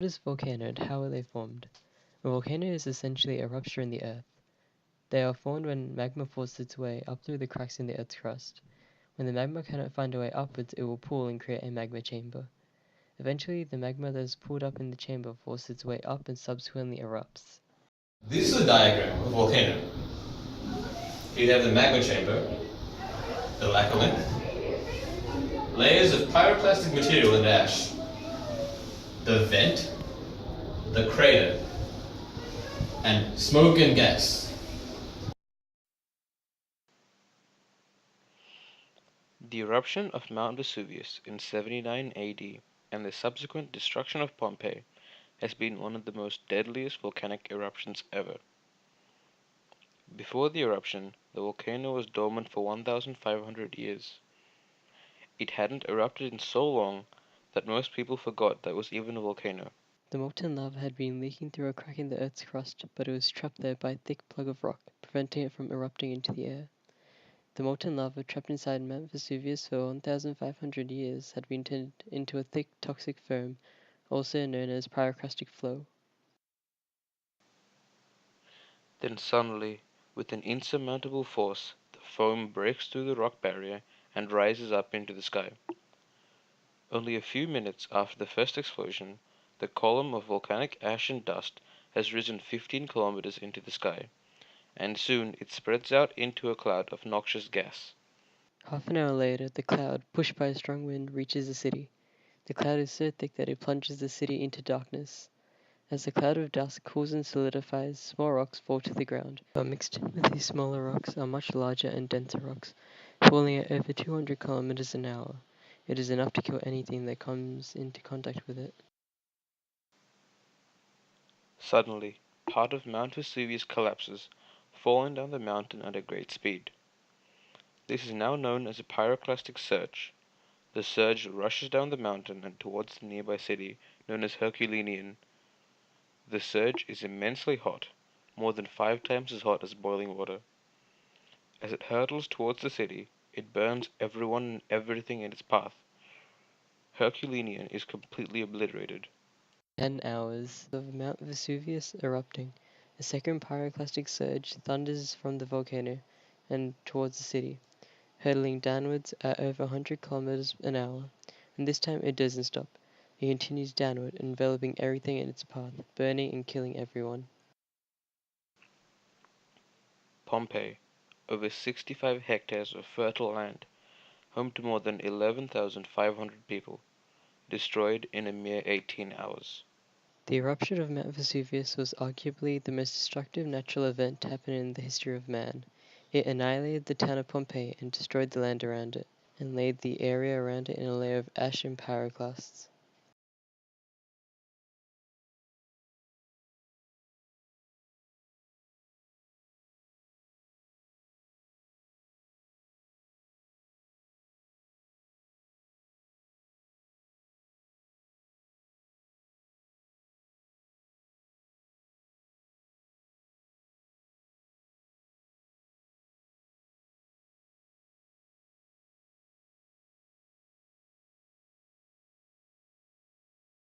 What is volcano and how are they formed? A volcano is essentially a rupture in the earth. They are formed when magma forces its way up through the cracks in the earth's crust. When the magma cannot find a way upwards, it will pool and create a magma chamber. Eventually, the magma that is pulled up in the chamber forces its way up and subsequently erupts. This is a diagram of a volcano. Here you have the magma chamber, the laccolith, layers of pyroclastic material and ash, the vent, the crater, and smoke and gas. The eruption of Mount Vesuvius in 79 AD and the subsequent destruction of Pompeii has been one of the most deadliest volcanic eruptions ever. Before the eruption, the volcano was dormant for 1,500 years. It hadn't erupted in so long that most people forgot that it was even a volcano. The molten lava had been leaking through a crack in the earth's crust, but it was trapped there by a thick plug of rock, preventing it from erupting into the air. The molten lava trapped inside Mount Vesuvius for 1,500 years had been turned into a thick, toxic foam, also known as pyroclastic flow. Then suddenly, with an insurmountable force, the foam breaks through the rock barrier and rises up into the sky. Only a few minutes after the first explosion, the column of volcanic ash and dust has risen 15 kilometers into the sky, and soon it spreads out into a cloud of noxious gas. Half an hour later, the cloud, pushed by a strong wind, reaches the city. The cloud is so thick that it plunges the city into darkness. As the cloud of dust cools and solidifies, small rocks fall to the ground, but mixed in with these smaller rocks are much larger and denser rocks, falling at over 200 kilometers an hour. It is enough to kill anything that comes into contact with it. Suddenly, part of Mount Vesuvius collapses, falling down the mountain at a great speed. This is now known as a pyroclastic surge. The surge rushes down the mountain and towards the nearby city, known as Herculaneum. The surge is immensely hot, more than 5 times as hot as boiling water. As it hurtles towards the city, it burns everyone and everything in its path. Herculaneum is completely obliterated. 10 hours of Mount Vesuvius erupting, a second pyroclastic surge thunders from the volcano and towards the city, hurtling downwards at over 100 kilometers an hour, and this time it doesn't stop. It continues downward, enveloping everything in its path, burning and killing everyone. Pompeii, over 65 hectares of fertile land, home to more than 11,500 people, destroyed in a mere 18 hours. The eruption of Mount Vesuvius was arguably the most destructive natural event to happen in the history of man. It annihilated the town of Pompeii and destroyed the land around it, and laid the area around it in a layer of ash and pyroclasts.